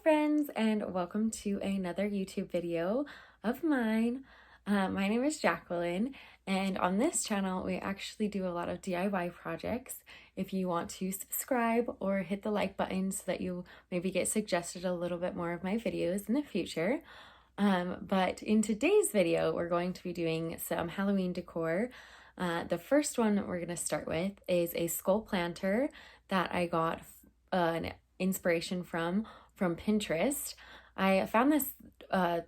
friends, and welcome to another YouTube video of mine. My name is Jacqueline, and on this channel we actually do a lot of DIY projects. If you want to subscribe or hit the like button so that you maybe get suggested a little bit more of my videos in the future. But in today's video we're going to be doing some Halloween decor. The first one we're going to start with is a skull planter that I got an inspiration from Pinterest. I found this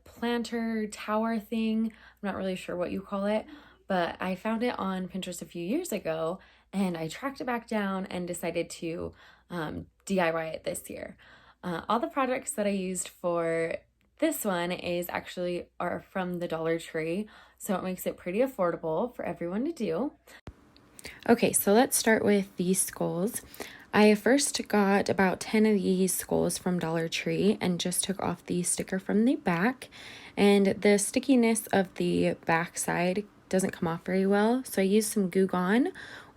planter tower thing. I'm not really sure what you call it, but I found it on Pinterest a few years ago, and I tracked it back down and decided to DIY it this year. All the products that I used for this one are from the Dollar Tree, so it makes it pretty affordable for everyone to do. Okay, so let's start with these skulls. I first got about 10 of these skulls from Dollar Tree and just took off the sticker from the back, and the stickiness of the back side doesn't come off very well, so I used some Goo Gone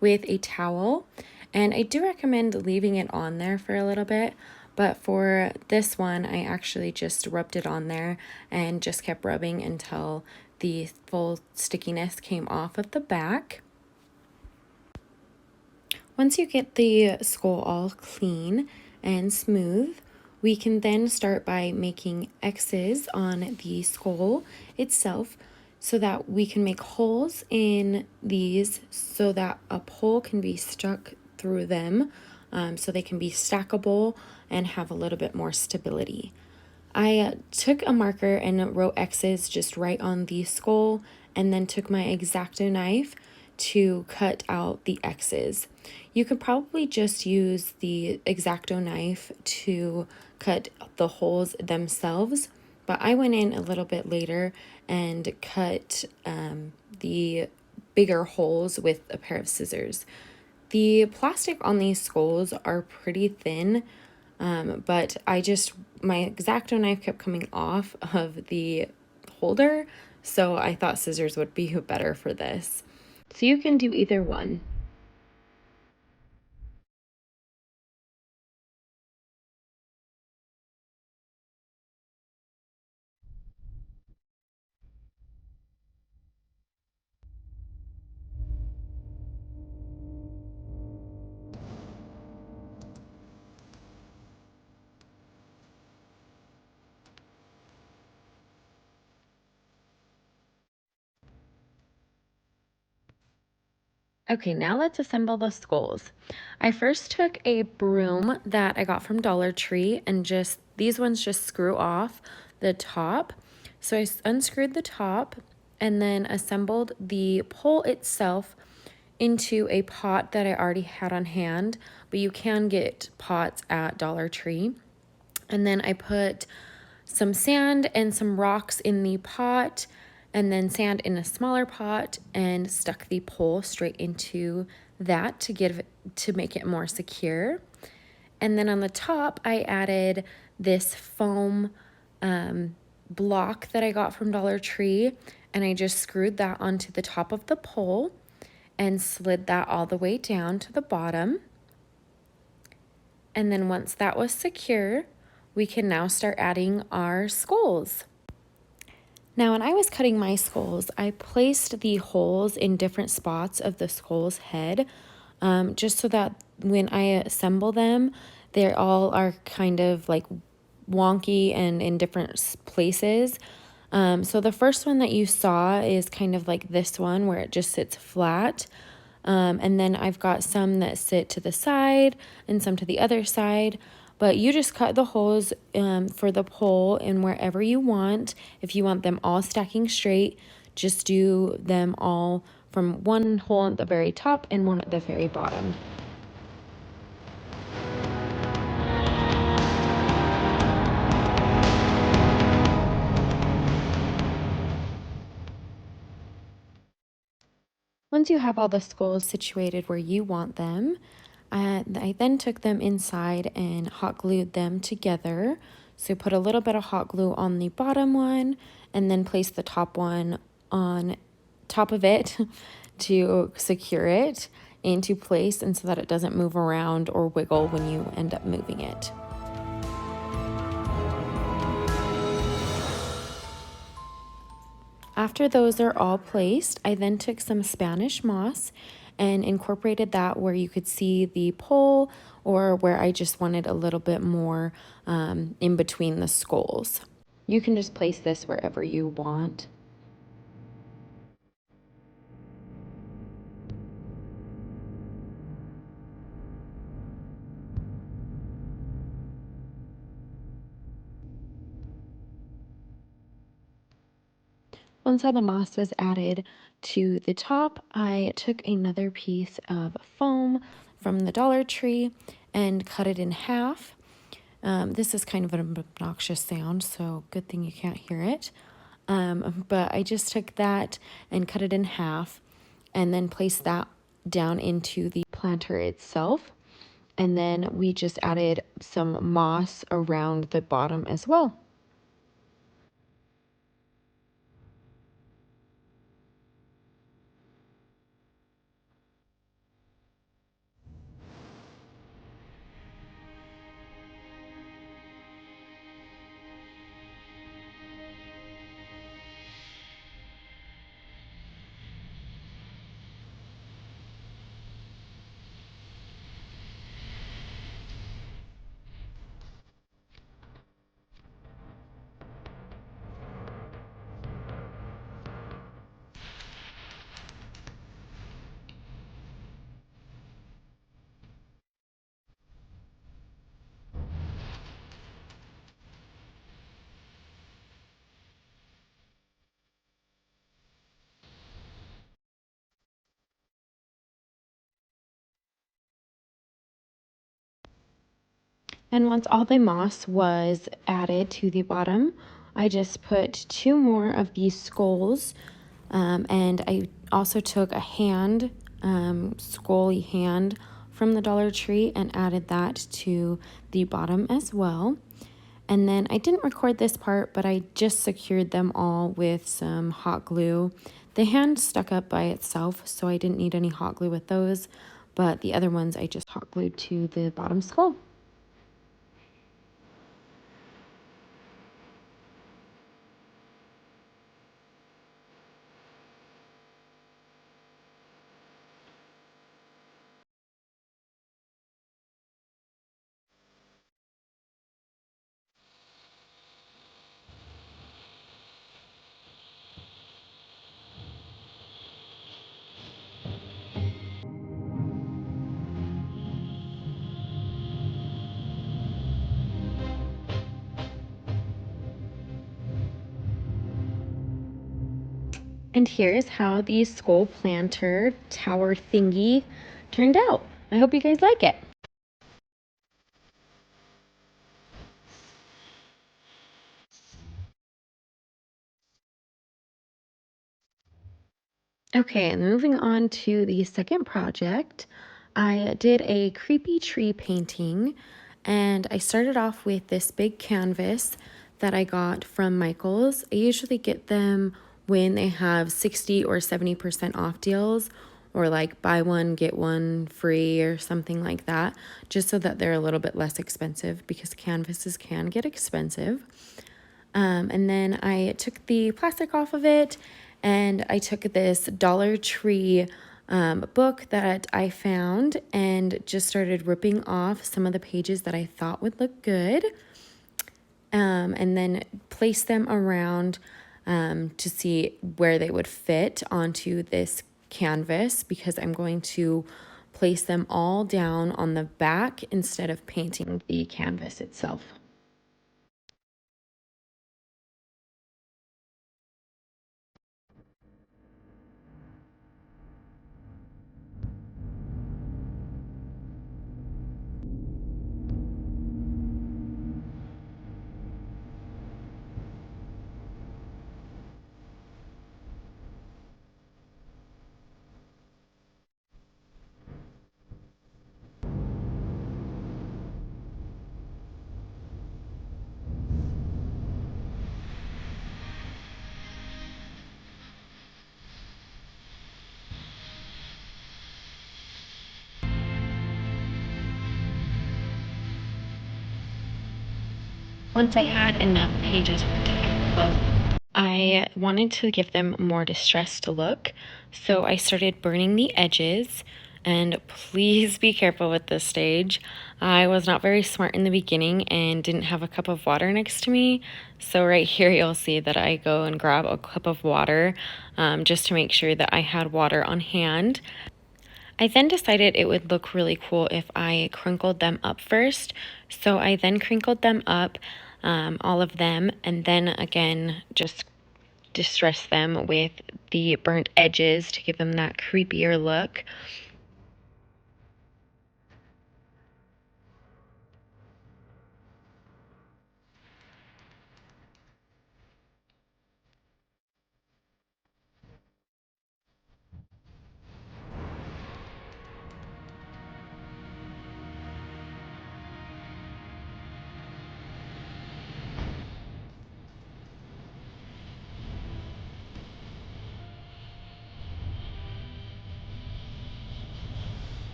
with a towel, and I do recommend leaving it on there for a little bit, but for this one I actually just rubbed it on there and just kept rubbing until the full stickiness came off of the back. Once you get the skull all clean and smooth, we can then start by making X's on the skull itself so that we can make holes in these so that a pole can be stuck through them, so they can be stackable and have a little bit more stability. I took a marker and wrote X's just right on the skull, and then took my X-Acto knife to cut out the X's. You could probably just use the X-Acto knife to cut the holes themselves, but I went in a little bit later and cut the bigger holes with a pair of scissors. The plastic on these skulls are pretty thin, but my X-Acto knife kept coming off of the holder, so I thought scissors would be better for this. So you can do either one. Okay, now let's assemble the skulls. I first took a broom that I got from Dollar Tree, and these ones just screw off the top. So I unscrewed the top and then assembled the pole itself into a pot that I already had on hand, but you can get pots at Dollar Tree. And then I put some sand and some rocks in the pot, and then sand in a smaller pot, and stuck the pole straight into that to make it more secure. And then on the top I added this foam block that I got from Dollar Tree, and I just screwed that onto the top of the pole and slid that all the way down to the bottom. And then once that was secure, we can now start adding our skulls. Now, when I was cutting my skulls, I placed the holes in different spots of the skull's head, just so that when I assemble them, they all are kind of like wonky and in different places. So the first one that you saw is kind of like this one where it just sits flat. And then I've got some that sit to the side and some to the other side. But you just cut the holes for the pole in wherever you want. If you want them all stacking straight, just do them all from one hole at the very top and one at the very bottom. Once you have all the skulls situated where you want them, I then took them inside and hot glued them together. So put a little bit of hot glue on the bottom one, and then place the top one on top of it to secure it into place, and so that it doesn't move around or wiggle when you end up moving it. After those are all placed, I then took some Spanish moss and incorporated that where you could see the pole or where I just wanted a little bit more in between the skulls. You can just place this wherever you want. Once all the moss was added to the top, I took another piece of foam from the Dollar Tree and cut it in half. This is kind of an obnoxious sound, so good thing you can't hear it. But I just took that and cut it in half and then placed that down into the planter itself. And then we just added some moss around the bottom as well. And once all the moss was added to the bottom, I just put 2 more of these skulls, and I also took a hand, scully hand from the Dollar Tree and added that to the bottom as well. And then I didn't record this part, but I just secured them all with some hot glue. The hand stuck up by itself, so I didn't need any hot glue with those, but the other ones I just hot glued to the bottom skull. And here's how the skull planter tower thingy turned out. I hope you guys like it. Okay, and moving on to the second project, I did a creepy tree painting, and I started off with this big canvas that I got from Michael's. I usually get them when they have 60 or 70% off deals, or like buy one, get one free, or something like that, just so that they're a little bit less expensive because canvases can get expensive. And then I took the plastic off of it, and I took this Dollar Tree book that I found and just started ripping off some of the pages that I thought would look good, and then place them around to see where they would fit onto this canvas, because I'm going to place them all down on the back instead of painting the canvas itself. Once I had enough pages for I wanted to give them a more distressed look, so I started burning the edges. And please be careful with this stage. I was not very smart in the beginning and didn't have a cup of water next to me. So right here you'll see that I go and grab a cup of water just to make sure that I had water on hand. I then decided it would look really cool if I crinkled them up first. So I then crinkled them up, all of them, and then again just distress them with the burnt edges to give them that creepier look.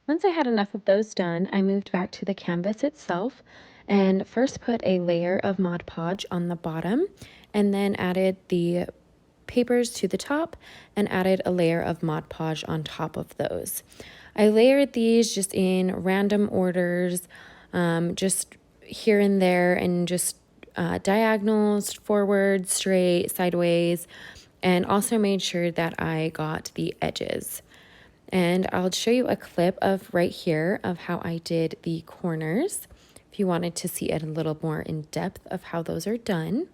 Once I had enough of those done, I moved back to the canvas itself and first put a layer of Mod Podge on the bottom and then added the papers to the top and added a layer of Mod Podge on top of those. I layered these just in random orders, just here and there, and just diagonals, forward, straight, sideways, and also made sure that I got the edges. And I'll show you a clip of right here of how I did the corners if you wanted to see it a little more in depth of how those are done.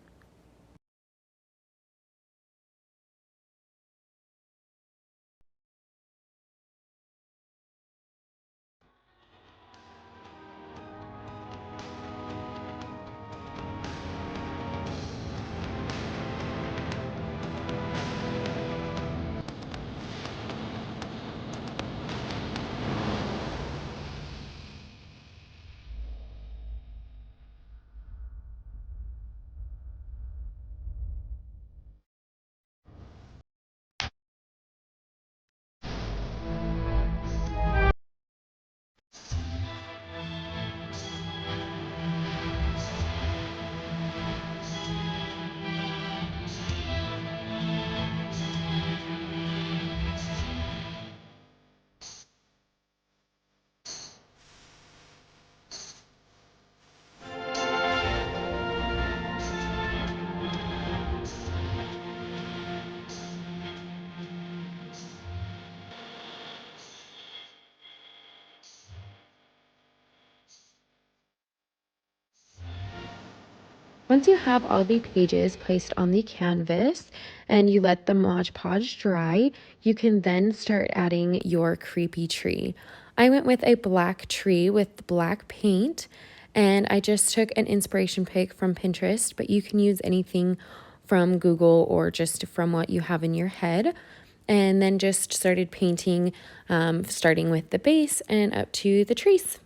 Once you have all the pages placed on the canvas and you let the Mod Podge dry, you can then start adding your creepy tree. I went with a black tree with black paint, and I just took an inspiration pic from Pinterest, but you can use anything from Google or just from what you have in your head. And then just started painting, starting with the base and up to the trees.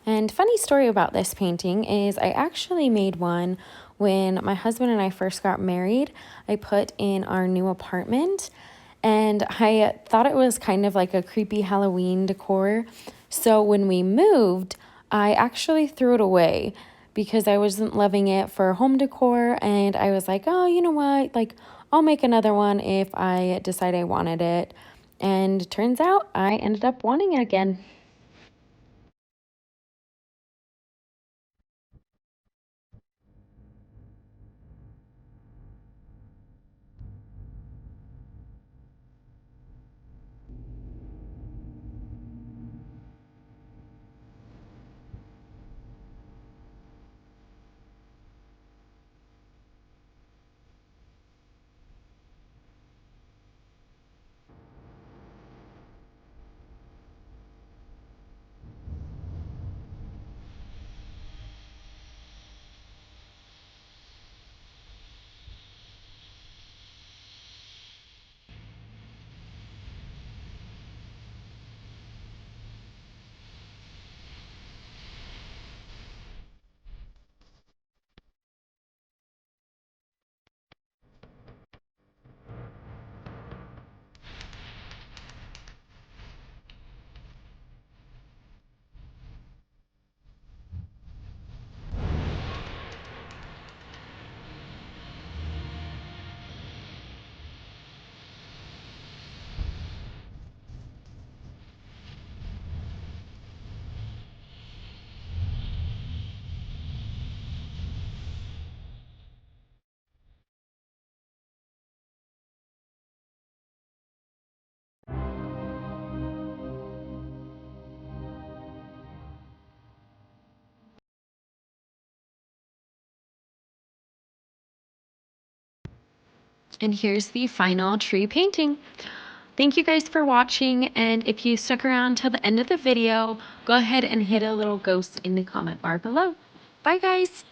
And funny story about this painting is I actually made one when my husband and I first got married. I put in our new apartment and I thought it was kind of like a creepy Halloween decor. So when we moved, I actually threw it away because I wasn't loving it for home decor, and I was like, "Oh, you know what? Like I'll make another one if I decide I wanted it." And turns out I ended up wanting it again. And here's the final tree painting. Thank you guys for watching, and if you stuck around till the end of the video, go ahead and hit a little ghost in the comment bar below. Bye guys!